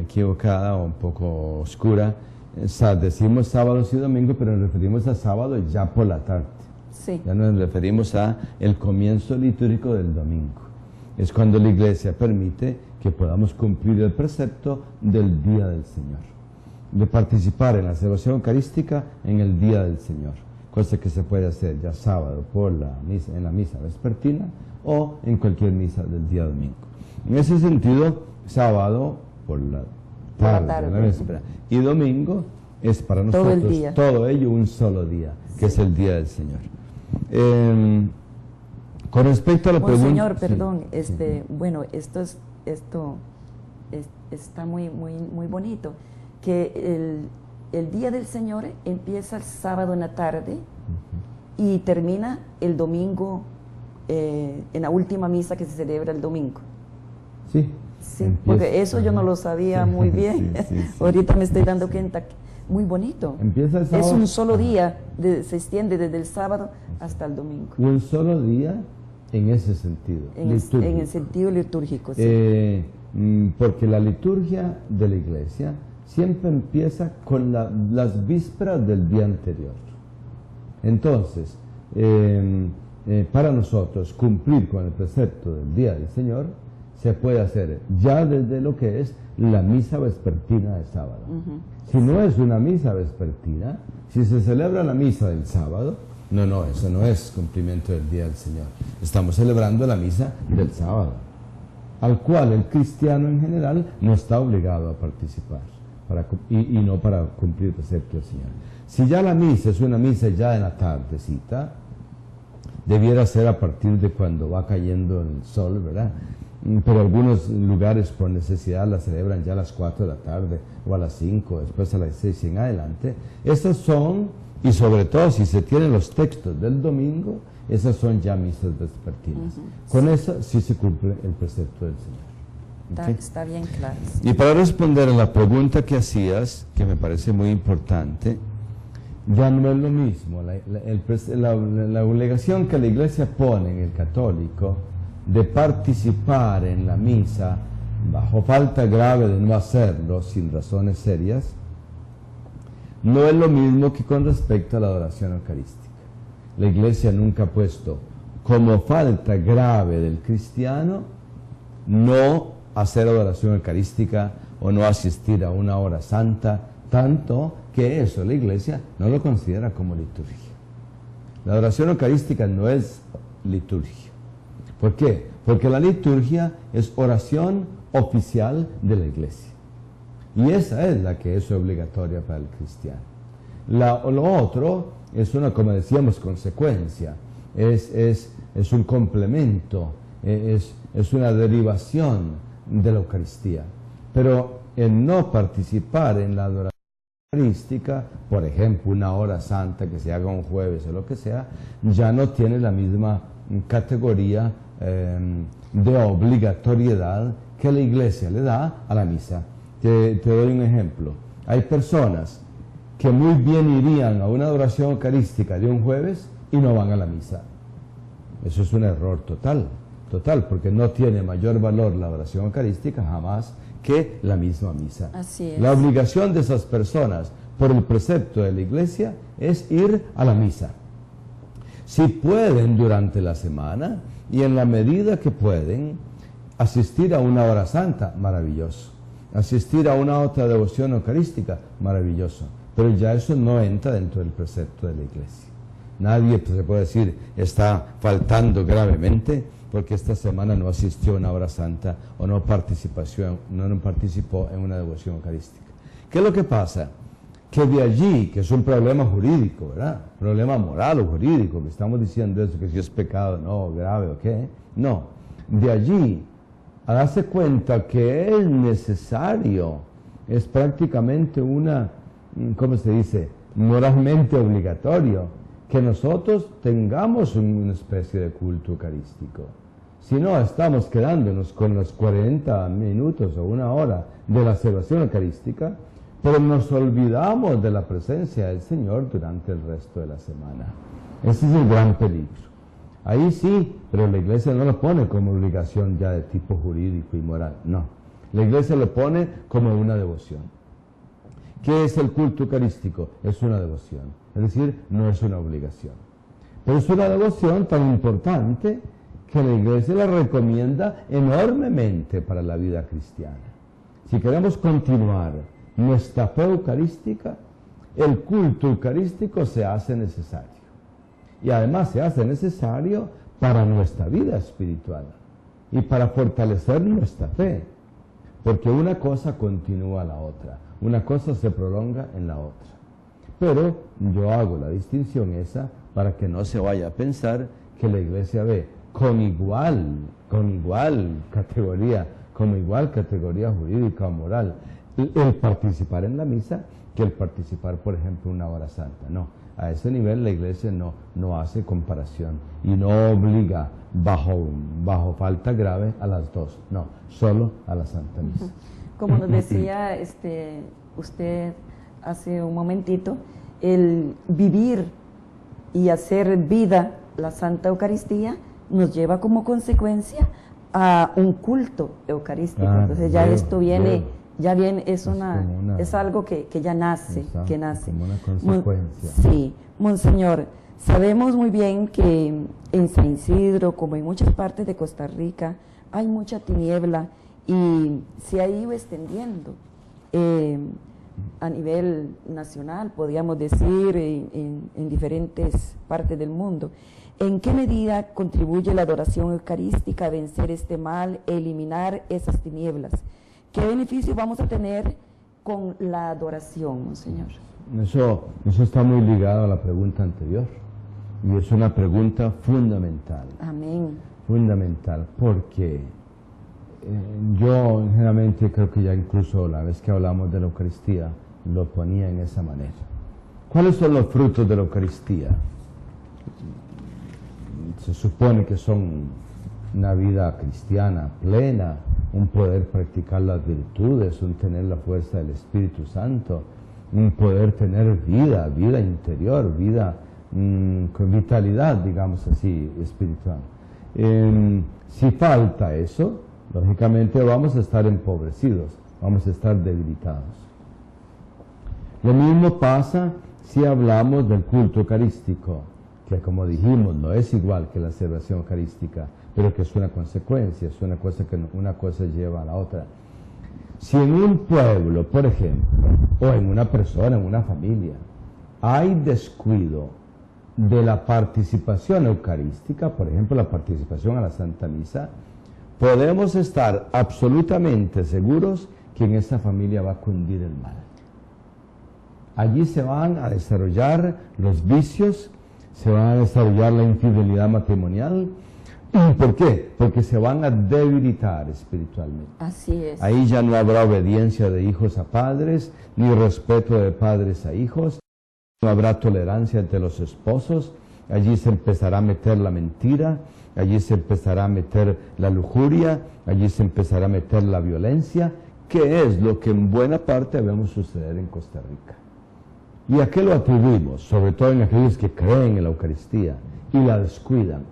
equivocada o un poco oscura, decimos sábados y domingos, pero nos referimos a sábado ya por la tarde. Sí. Ya nos referimos a el comienzo litúrgico del domingo. Es cuando la Iglesia permite que podamos cumplir el precepto del Día del Señor, de participar en la celebración eucarística en el Día del Señor, cosa que se puede hacer ya sábado en la misa vespertina o en cualquier misa del día domingo. En ese sentido, sábado por la tarde, la víspera, y domingo es para nosotros todo ello un solo día, que es el Día del Señor. Con respecto a la pregunta... Señor, perdón, bueno, esto está muy bonito, que el Día del Señor empieza el sábado en la tarde y termina el domingo en la última misa que se celebra el domingo. Sí. Sí, Empieza. porque eso yo no lo sabía muy bien. Sí. Ahorita me estoy dando cuenta que muy bonito. Empieza el sábado. Es un solo día, se extiende desde el sábado hasta el domingo. Un solo día en ese sentido. En el sentido litúrgico, sí. Porque la liturgia de la iglesia siempre empieza con las vísperas del día anterior. Entonces, para nosotros cumplir con el precepto del día del Señor se puede hacer ya desde lo que es la misa vespertina de sábado. Si no es una misa vespertina, si se celebra la misa del sábado, no, eso no es cumplimiento del día del Señor. Estamos celebrando la misa del sábado, al cual el cristiano en general no está obligado a participar y no para cumplir el precepto del Señor. Si ya la misa es una misa ya en la tardecita, debiera ser a partir de cuando va cayendo el sol, ¿verdad? Pero algunos lugares por necesidad la celebran ya a las 4 de la tarde o a las 5, después a las 6 y en adelante. Esas son, y sobre todo si se tienen los textos del domingo, esas son ya misas vespertinas. Con eso sí se cumple el precepto del Señor. ¿Okay? Está bien claro. Y para responder a la pregunta que hacías, que me parece muy importante, ya no es lo mismo. La obligación que la Iglesia pone en el católico de participar en la misa bajo falta grave de no hacerlo sin razones serias, no es lo mismo que con respecto a la adoración eucarística. La Iglesia nunca ha puesto como falta grave del cristiano no hacer adoración eucarística o no asistir a una hora santa, tanto que eso la Iglesia no lo considera como liturgia. La adoración eucarística no es liturgia. ¿Por qué? Porque la liturgia es oración oficial de la Iglesia. Y esa es la que es obligatoria para el cristiano. Lo otro es una, como decíamos, consecuencia. Es un complemento, es una derivación de la Eucaristía. Pero el no participar en la adoración eucarística, por ejemplo, una hora santa que se haga un jueves o lo que sea, ya no tiene la misma categoría de obligatoriedad que la Iglesia le da a la misa. Te doy un ejemplo. Hay personas que muy bien irían a una adoración eucarística de un jueves y no van a la misa. Eso es un error total, porque no tiene mayor valor la adoración eucarística jamás que la misma misa. Así es. La obligación de esas personas por el precepto de la Iglesia es ir a la misa. Si pueden durante la semana y en la medida que pueden asistir a una hora santa, maravilloso. Asistir a una otra devoción eucarística, maravilloso. Pero ya eso no entra dentro del precepto de la Iglesia. Nadie se puede decir está faltando gravemente porque esta semana no asistió a una hora santa o no participó en una devoción eucarística. ¿Qué es lo que pasa? Que de allí, que es un problema jurídico, ¿verdad? Problema moral o jurídico, que estamos diciendo eso, que si es pecado, no, grave o qué. No, de allí a darse cuenta que es necesario, es prácticamente ¿cómo se dice? Moralmente obligatorio, que nosotros tengamos una especie de culto eucarístico. Si no, estamos quedándonos con los 40 minutos o una hora de la celebración eucarística, pero nos olvidamos de la presencia del Señor durante el resto de la semana. Ese es el gran peligro. Ahí sí, pero la Iglesia no lo pone como obligación ya de tipo jurídico y moral, no. La Iglesia lo pone como una devoción. ¿Qué es el culto eucarístico? Es una devoción, es decir, no es una obligación. Pero es una devoción tan importante que la Iglesia la recomienda enormemente para la vida cristiana. Si queremos continuar nuestra fe eucarística, el culto eucarístico se hace necesario. Y además se hace necesario para nuestra vida espiritual y para fortalecer nuestra fe. Porque una cosa continúa a la otra, una cosa se prolonga en la otra. Pero yo hago la distinción esa para que no se vaya a pensar que la Iglesia ve con igual categoría jurídica o moral el participar en la misa que el participar, por ejemplo, en una hora santa. No, A ese nivel la Iglesia no hace comparación y no obliga bajo falta grave a las dos, no, solo a la Santa Misa. Como nos decía usted hace un momentito, el vivir y hacer vida la Santa Eucaristía nos lleva como consecuencia a un culto eucarístico. Entonces ya esto viene, es algo que ya nace, exacto, que nace. Como una consecuencia. Sí, Monseñor, sabemos muy bien que en San Isidro, como en muchas partes de Costa Rica, hay mucha tiniebla y se ha ido extendiendo a nivel nacional, podríamos decir, en diferentes partes del mundo. ¿En qué medida contribuye la adoración eucarística a vencer este mal, eliminar esas tinieblas? ¿Qué beneficio vamos a tener con la adoración, Monseñor? Eso está muy ligado a la pregunta anterior y es una pregunta fundamental. Amén. Fundamental, porque yo generalmente creo que ya incluso la vez que hablamos de la Eucaristía lo ponía en esa manera. ¿Cuáles son los frutos de la Eucaristía? Se supone que son una vida cristiana plena, un poder practicar las virtudes, un tener la fuerza del Espíritu Santo, un poder tener vida interior, vida con vitalidad, digamos así, espiritual. Si falta eso, lógicamente vamos a estar empobrecidos, vamos a estar debilitados. Lo mismo pasa si hablamos del culto eucarístico, que como dijimos no es igual que la celebración eucarística, pero que es una consecuencia, es una cosa que una cosa lleva a la otra. Si en un pueblo, por ejemplo, o en una persona, en una familia, hay descuido de la participación eucarística, por ejemplo, la participación a la Santa Misa, podemos estar absolutamente seguros que en esa familia va a cundir el mal. Allí se van a desarrollar los vicios, se va a desarrollar la infidelidad matrimonial. ¿Por qué? Porque se van a debilitar espiritualmente. Así es. Ahí ya no habrá obediencia de hijos a padres, ni respeto de padres a hijos, no habrá tolerancia entre los esposos, allí se empezará a meter la mentira, allí se empezará a meter la lujuria, allí se empezará a meter la violencia, que es lo que en buena parte vemos suceder en Costa Rica. ¿Y a qué lo atribuimos? Sobre todo en aquellos que creen en la Eucaristía y la descuidan.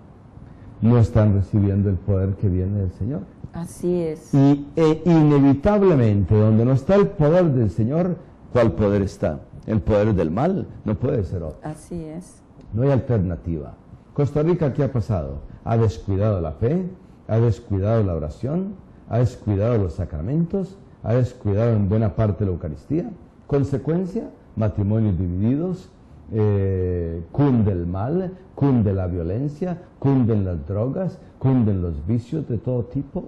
No están recibiendo el poder que viene del Señor. Así es. Y inevitablemente, donde no está el poder del Señor, ¿cuál poder está? El poder del mal, no puede ser otro. Así es. No hay alternativa. Costa Rica, ¿qué ha pasado? Ha descuidado la fe, ha descuidado la oración, ha descuidado los sacramentos, ha descuidado en buena parte la Eucaristía. Consecuencia, matrimonios divididos, cunde el mal, cunde la violencia, cunden las drogas, cunden los vicios de todo tipo.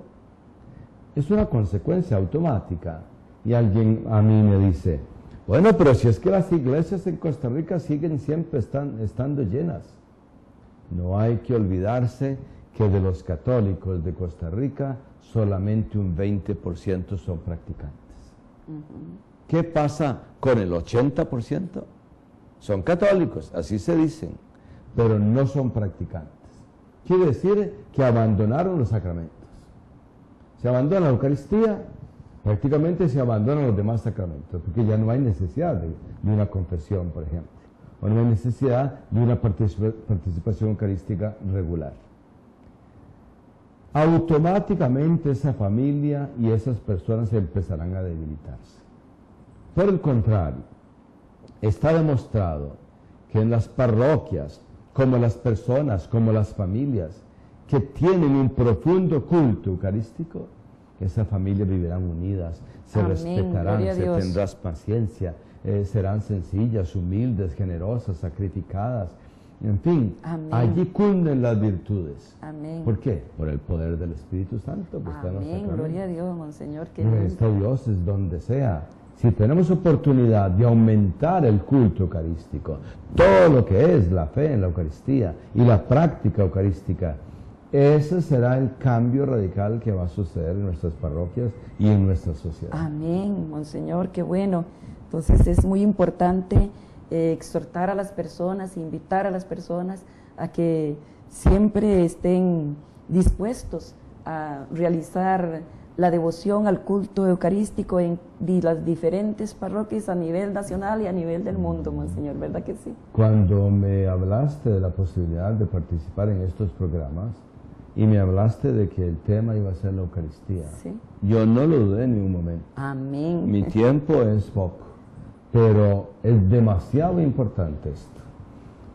Es una consecuencia automática. Y alguien a mí me dice, bueno, pero si es que las iglesias en Costa Rica siguen siempre estando llenas. No hay que olvidarse que de los católicos de Costa Rica solamente un 20% son practicantes. ¿Qué pasa con el 80%? Son católicos, así se dicen, pero no son practicantes. Quiere decir que abandonaron los sacramentos. Se abandona la Eucaristía, prácticamente se abandonan los demás sacramentos, porque ya no hay necesidad de una confesión, por ejemplo, o no hay necesidad de una participación eucarística regular. Automáticamente esa familia y esas personas empezarán a debilitarse. Por el contrario, está demostrado que en las parroquias, como las personas, como las familias, que tienen un profundo culto eucarístico, esas familias vivirán unidas, se respetarán, se tendrán paciencia, serán sencillas, humildes, generosas, sacrificadas, en fin, allí cunden las virtudes. Amén. ¿Por qué? Por el poder del Espíritu Santo que está en los sacramentos. Gloria a Dios, Monseñor. Está Dios es donde sea. Si tenemos oportunidad de aumentar el culto eucarístico, todo lo que es la fe en la Eucaristía y la práctica eucarística, ese será el cambio radical que va a suceder en nuestras parroquias y en nuestra sociedad. Amén, Monseñor, qué bueno. Entonces es muy importante exhortar a las personas, invitar a las personas a que siempre estén dispuestos a realizar la devoción al culto eucarístico en las diferentes parroquias a nivel nacional y a nivel del mundo, Monseñor, ¿verdad que sí? Cuando me hablaste de la posibilidad de participar en estos programas y me hablaste de que el tema iba a ser la Eucaristía, sí, yo no lo dudé ni un momento. Amén. Mi tiempo es poco, pero es demasiado importante esto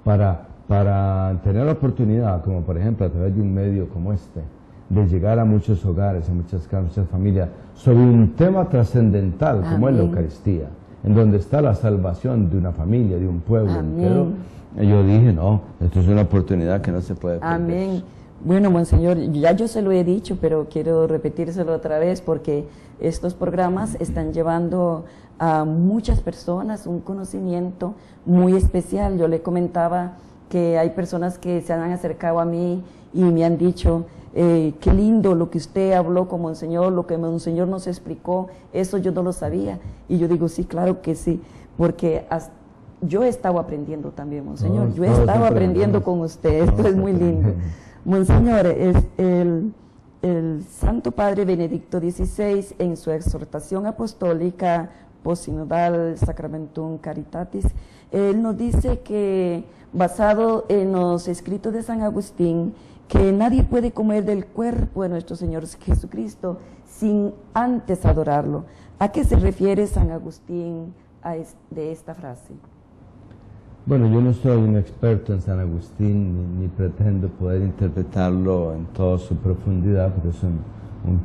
para tener la oportunidad, como por ejemplo a través de un medio como este, de llegar a muchos hogares, a muchas casas, muchas familias, sobre un tema trascendental como es la Eucaristía, en donde está la salvación de una familia, de un pueblo entero. Yo dije, no, esto es una oportunidad que no se puede perder. Amén. Bueno, Monseñor, ya yo se lo he dicho, pero quiero repetírselo otra vez porque estos programas están llevando a muchas personas un conocimiento muy especial. Yo le comentaba que hay personas que se han acercado a mí y me han dicho, qué lindo lo que usted habló con Monseñor, lo que Monseñor nos explicó, eso yo no lo sabía. Y yo digo, sí, claro que sí, porque yo he estado aprendiendo también, Monseñor, yo he estado aprendiendo con usted, esto es muy lindo. Monseñor, el Santo Padre Benedicto XVI, en su exhortación apostólica Postsinodal Sacramentum Caritatis, él nos dice que, basado en los escritos de San Agustín, que nadie puede comer del cuerpo de nuestro Señor Jesucristo sin antes adorarlo. ¿A qué se refiere San Agustín de esta frase? Bueno, yo no soy un experto en San Agustín, ni pretendo poder interpretarlo en toda su profundidad, porque es un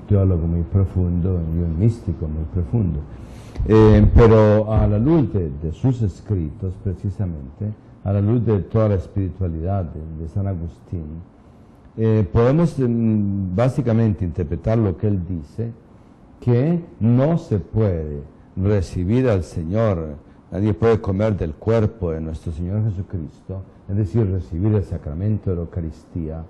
teólogo muy profundo y un místico muy profundo. Pero a la luz de sus escritos, precisamente, a la luz de toda la espiritualidad de San Agustín, podemos básicamente interpretar lo que él dice, que no se puede recibir al Señor, nadie puede comer del cuerpo de nuestro Señor Jesucristo, es decir, recibir el sacramento de la Eucaristía,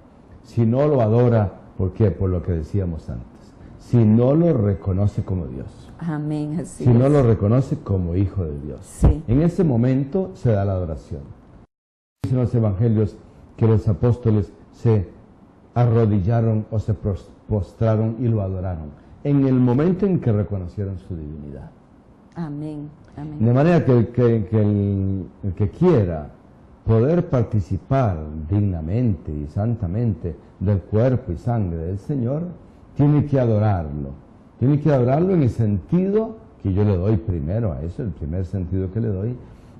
si no lo adora. ¿Por qué? Por lo que decíamos antes, si no lo reconoce como Dios. Amén, así si es. no lo reconoce como Hijo de Dios. Sí. En ese momento se da la adoración. Dicen los evangelios que los apóstoles se arrodillaron o se postraron y lo adoraron en el momento en que reconocieron su divinidad. Amén, amén. De manera que el que quiera poder participar dignamente y santamente del cuerpo y sangre del Señor, tiene que adorarlo. Tiene que adorarlo en el sentido que yo le doy primero a eso, el primer sentido que le doy.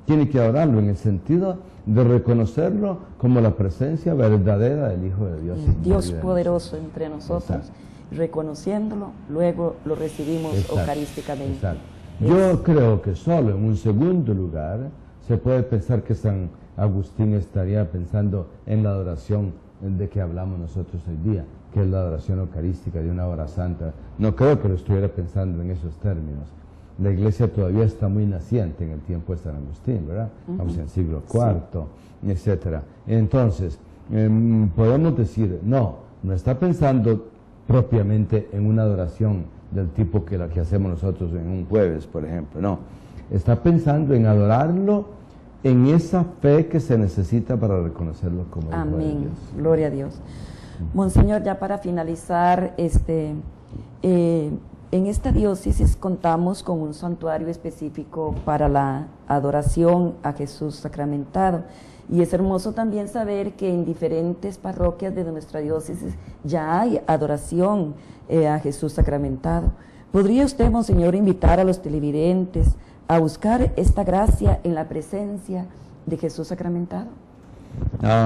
Tiene que adorarlo en el sentido de reconocerlo como la presencia verdadera del Hijo de Dios. El Dios poderoso entre nosotros. Exacto. Reconociéndolo, luego lo recibimos eucarísticamente. Exacto. Yo creo que solo en un segundo lugar se puede pensar que San Agustín estaría pensando en la adoración de que hablamos nosotros hoy día, que es la adoración eucarística de una hora santa. No creo que lo estuviera pensando en esos términos. La Iglesia todavía está muy naciente en el tiempo de San Agustín, ¿verdad? Vamos en el siglo IV, sí, etcétera. Entonces, podemos decir, no está pensando propiamente en una adoración del tipo que la que hacemos nosotros en un jueves, por ejemplo. No, está pensando en adorarlo en esa fe que se necesita para reconocerlo como Hijo de Dios. Amén, gloria a Dios. Monseñor, ya para finalizar, en esta diócesis contamos con un santuario específico para la adoración a Jesús sacramentado. Y es hermoso también saber que en diferentes parroquias de nuestra diócesis ya hay adoración a Jesús sacramentado. ¿Podría usted, Monseñor, invitar a los televidentes a buscar esta gracia en la presencia de Jesús sacramentado?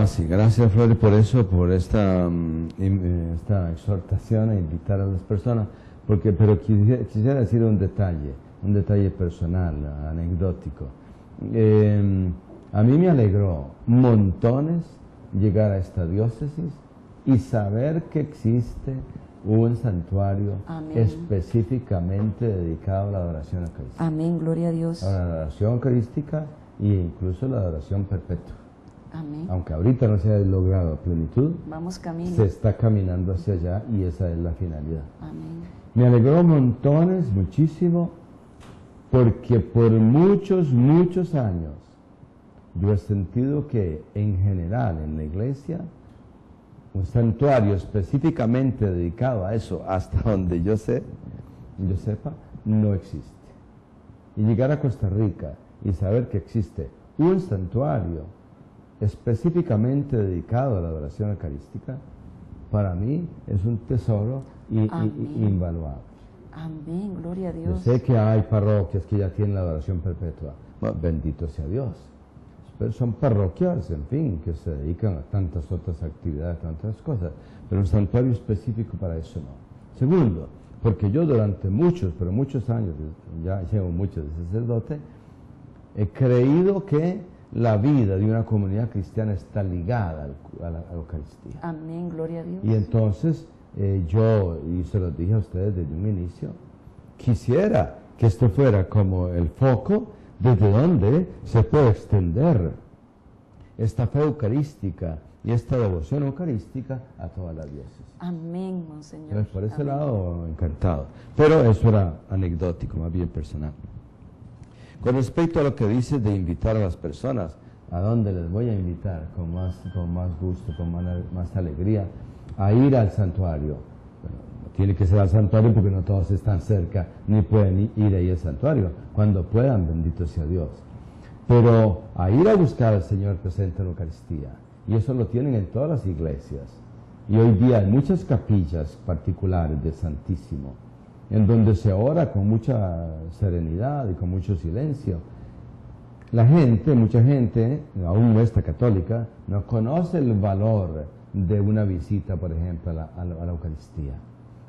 Sí, gracias, Flori, por eso, por esta exhortación a invitar a las personas, pero quisiera decir un detalle personal, anecdótico. A mí me alegró montones llegar a esta diócesis y saber que existe un santuario específicamente dedicado a la adoración eucarística. Amén, gloria a Dios. A la adoración eucarística e incluso la adoración perpetua. Amén. Aunque ahorita no se ha logrado a plenitud, vamos camino. Se está caminando hacia allá y esa es la finalidad. Amén. Me alegró montones, muchísimo, porque por muchos años yo he sentido que en general en la iglesia un santuario específicamente dedicado a eso, hasta donde yo sepa, no existe. Y llegar a Costa Rica y saber que existe un santuario específicamente dedicado a la adoración eucarística, para mí es un tesoro invaluable. Amén, gloria a Dios. Yo sé que hay parroquias que ya tienen la adoración perpetua. Bueno, bendito sea Dios. Pero son parroquias, en fin, que se dedican a tantas otras actividades, tantas cosas. Pero un santuario específico para eso no. Segundo, porque yo durante muchos años, ya llevo mucho de sacerdote, he creído que la vida de una comunidad cristiana está ligada a la Eucaristía. Amén, gloria a Dios. Y entonces yo, y se lo dije a ustedes desde un inicio, quisiera que esto fuera como el foco desde donde se puede extender esta fe eucarística y esta devoción eucarística a toda la diócesis. Amén, Monseñor. Entonces, por ese Amén. lado, encantado. Pero eso era anecdótico, más bien personal. Con respecto a lo que dices de invitar a las personas, ¿a dónde les voy a invitar? Con más gusto, con más alegría, a ir al santuario. Bueno, no tiene que ser al santuario porque no todos están cerca, ni pueden ir ahí al santuario. Cuando puedan, bendito sea Dios. Pero a ir a buscar al Señor presente en la Eucaristía. Y eso lo tienen en todas las iglesias. Y hoy día hay muchas capillas particulares del Santísimo, en donde se ora con mucha serenidad y con mucho silencio. Mucha gente, aún nuestra católica, no conoce el valor de una visita, por ejemplo, a la Eucaristía.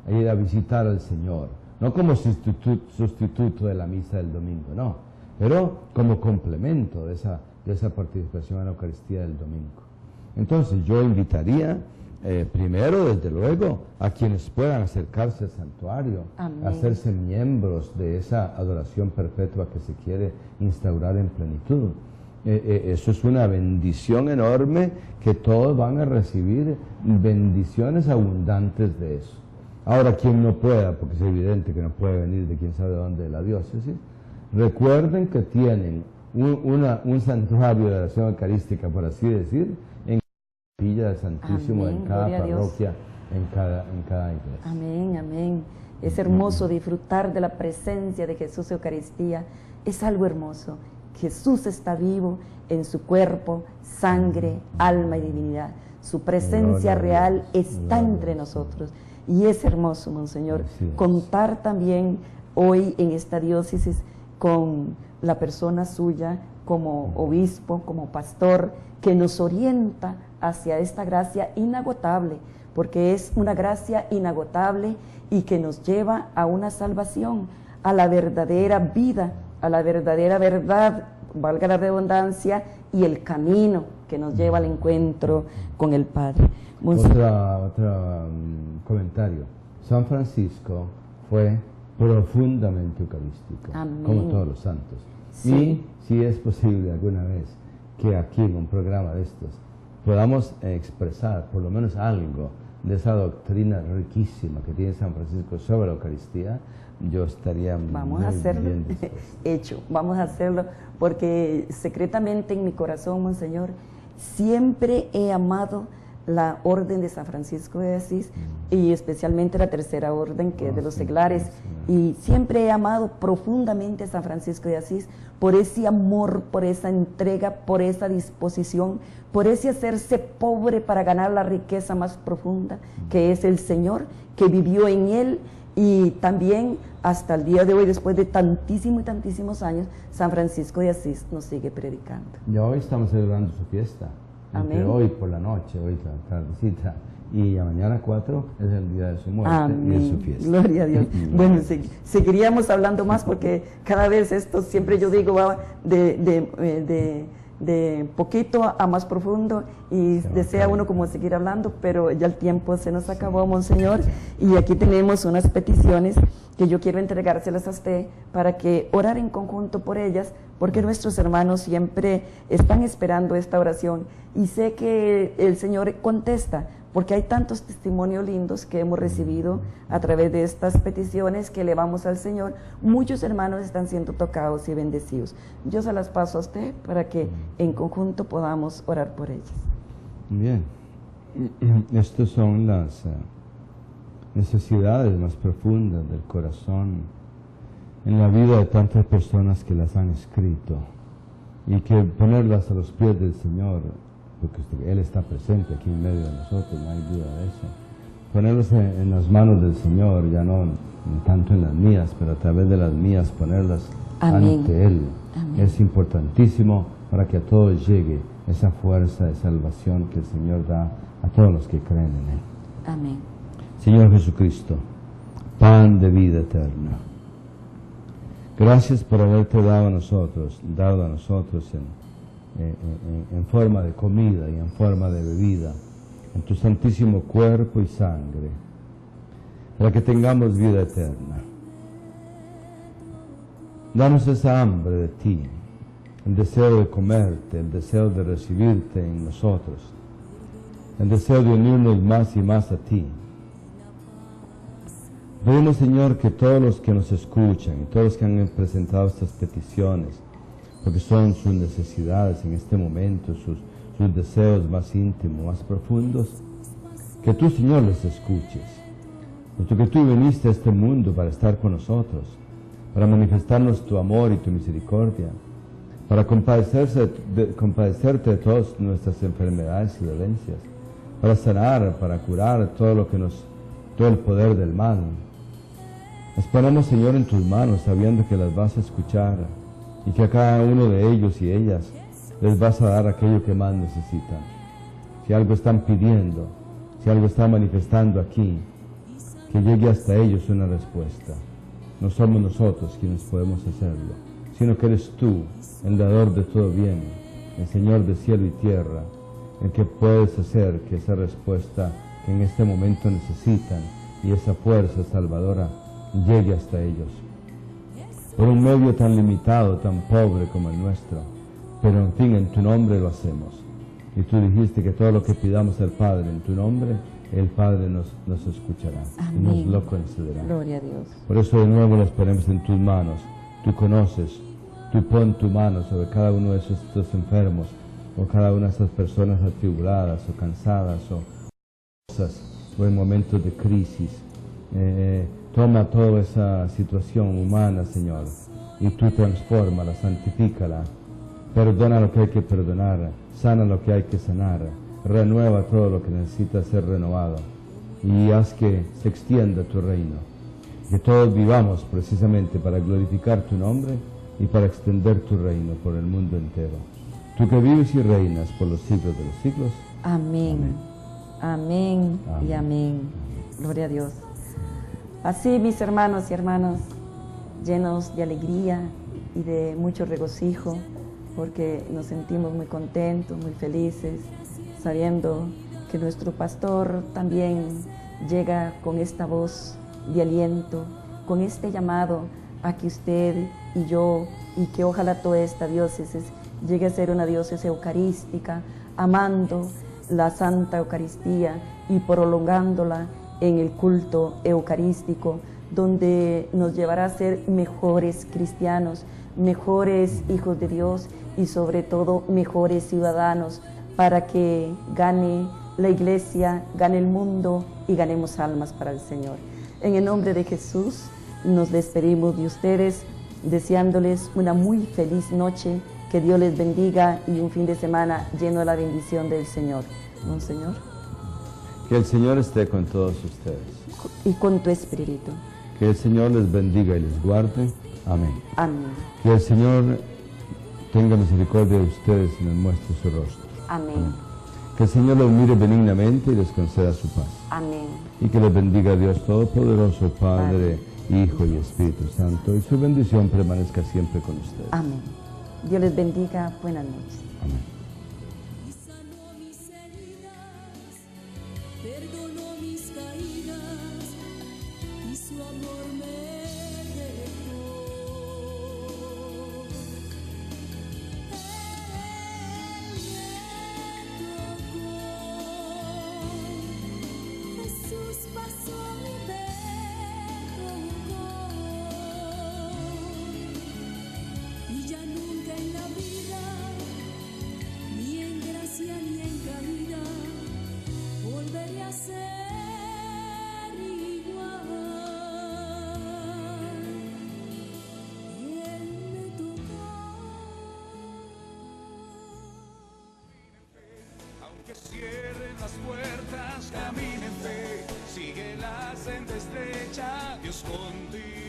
A ir a visitar al Señor, no como sustituto de la misa del domingo, no, pero como complemento de esa participación en la Eucaristía del domingo. Entonces yo invitaría primero, desde luego, a quienes puedan acercarse al santuario, Amén. hacerse miembros de esa adoración perpetua que se quiere instaurar en plenitud. Eso es una bendición enorme que todos van a recibir bendiciones abundantes de eso. Ahora, quien no pueda, porque es evidente que no puede venir de quién sabe dónde de la diócesis, recuerden que tienen un santuario de adoración eucarística, por así decir, en cada capilla del Santísimo, Amén, en cada gloria a Dios. parroquia, en cada iglesia. Amén, amén. Es hermoso disfrutar de la presencia de Jesús Eucaristía. Es algo hermoso. Jesús está vivo en su cuerpo, sangre, alma y divinidad. Su presencia real está entre nosotros. Y es hermoso, Monseñor, contar también hoy en esta diócesis con la persona suya como obispo, como pastor, que nos orienta hacia esta gracia inagotable, porque es una gracia inagotable y que nos lleva a una salvación, a la verdadera vida, a la verdadera verdad, valga la redundancia, y el camino que nos lleva al encuentro con el Padre. Otro comentario. San Francisco fue profundamente eucarístico, Amén. como todos los santos. Sí. Y si es posible alguna vez que aquí en un programa de estos podamos expresar por lo menos algo de esa doctrina riquísima que tiene San Francisco sobre la Eucaristía, yo estaría Vamos a hacerlo, bien dispuesto. hecho, vamos a hacerlo, porque secretamente en mi corazón, Monseñor, siempre he amado la orden de San Francisco de Asís y especialmente la tercera orden, que es de los seglares, y siempre he amado profundamente a San Francisco de Asís por ese amor, por esa entrega, por esa disposición, por ese hacerse pobre para ganar la riqueza más profunda, que es el Señor, que vivió en él. Y también hasta el día de hoy, después de tantísimos años, San Francisco de Asís nos sigue predicando. Ya hoy estamos celebrando su fiesta. Amén. Hoy por la noche, hoy la tardecita, y a mañana 4 es el día de su muerte. Amén. Y de su fiesta. Gloria a Dios. Bueno, seguiríamos hablando más porque cada vez esto, siempre yo digo, va de poquito a más profundo y desea uno como seguir hablando, pero ya el tiempo se nos acabó, Monseñor, y aquí tenemos unas peticiones que yo quiero entregárselas a usted para que orar en conjunto por ellas, porque nuestros hermanos siempre están esperando esta oración y sé que el Señor contesta, porque hay tantos testimonios lindos que hemos recibido a través de estas peticiones que elevamos al Señor. Muchos hermanos están siendo tocados y bendecidos. Yo se las paso a usted para que en conjunto podamos orar por ellas. Bien, estas son las necesidades más profundas del corazón en la vida de tantas personas que las han escrito, y que ponerlas a los pies del Señor, porque Él está presente aquí en medio de nosotros, no hay duda de eso. Ponerlas en las manos del Señor, ya no tanto en las mías, pero a través de las mías ponerlas ante Él. Amén. Es importantísimo para que a todos llegue esa fuerza de salvación que el Señor da a todos los que creen en Él. Amén. Señor Jesucristo, pan de vida eterna, gracias por haberte dado a nosotros en forma de comida y en forma de bebida, en tu santísimo cuerpo y sangre, para que tengamos vida eterna. Danos esa hambre de ti, el deseo de comerte, el deseo de recibirte en nosotros, el deseo de unirnos más y más a ti. Pedimos, Señor, que todos los que nos escuchan y todos los que han presentado estas peticiones, porque son sus necesidades en este momento, sus deseos más íntimos, más profundos, que tú, Señor, les escuches. Porque tú viniste a este mundo para estar con nosotros, para manifestarnos tu amor y tu misericordia, para compadecerte de todas nuestras enfermedades y dolencias, para sanar, para curar todo el poder del mal. Nos ponemos, Señor, en tus manos, sabiendo que las vas a escuchar y que a cada uno de ellos y ellas les vas a dar aquello que más necesitan. Si algo están pidiendo, si algo están manifestando aquí, que llegue hasta ellos una respuesta. No somos nosotros quienes podemos hacerlo, sino que eres tú, el dador de todo bien, el Señor de cielo y tierra, el que puedes hacer que esa respuesta que en este momento necesitan y esa fuerza salvadora llegue hasta ellos. Por un medio tan limitado, tan pobre como el nuestro, pero en fin, en tu nombre lo hacemos. Y tú dijiste que todo lo que pidamos al Padre en tu nombre, el Padre nos escuchará. Amén. Y nos lo concederá. Gloria a Dios. Por eso de nuevo los ponemos en tus manos. Tú conoces, tú pon tu mano sobre cada uno de estos enfermos, o cada una de esas personas atribuladas o cansadas o en momentos de crisis. Toma toda esa situación humana, Señor, y tú transfórmala, santifícala, perdona lo que hay que perdonar, sana lo que hay que sanar, renueva todo lo que necesita ser renovado y haz que se extienda tu reino, que todos vivamos precisamente para glorificar tu nombre y para extender tu reino por el mundo entero. Tú que vives y reinas por los siglos de los siglos. Amén. Amén, amén y amén. Gloria a Dios. Así, mis hermanos y hermanas, llenos de alegría y de mucho regocijo, porque nos sentimos muy contentos, muy felices, sabiendo que nuestro pastor también llega con esta voz de aliento, con este llamado a que usted y yo, y que ojalá toda esta diócesis llegue a ser una diócesis eucarística, amando la Santa Eucaristía y prolongándola en el culto eucarístico, donde nos llevará a ser mejores cristianos, mejores hijos de Dios y sobre todo mejores ciudadanos, para que gane la Iglesia, gane el mundo y ganemos almas para el Señor. En el nombre de Jesús nos despedimos de ustedes, deseándoles una muy feliz noche, que Dios les bendiga y un fin de semana lleno de la bendición del Señor. Monseñor. Que el Señor esté con todos ustedes. Y con tu espíritu. Que el Señor les bendiga y les guarde. Amén. Amén. Que el Señor tenga misericordia de ustedes y les muestre su rostro. Amén. Amén. Que el Señor los mire benignamente y les conceda su paz. Amén. Y que les bendiga Dios Todopoderoso, Padre, Hijo y Espíritu Santo, y su bendición permanezca siempre con ustedes. Amén. Dios les bendiga. Buenas noches. Amén. Perdonó mis caídas y su amor me dejó. Él me tocó contigo.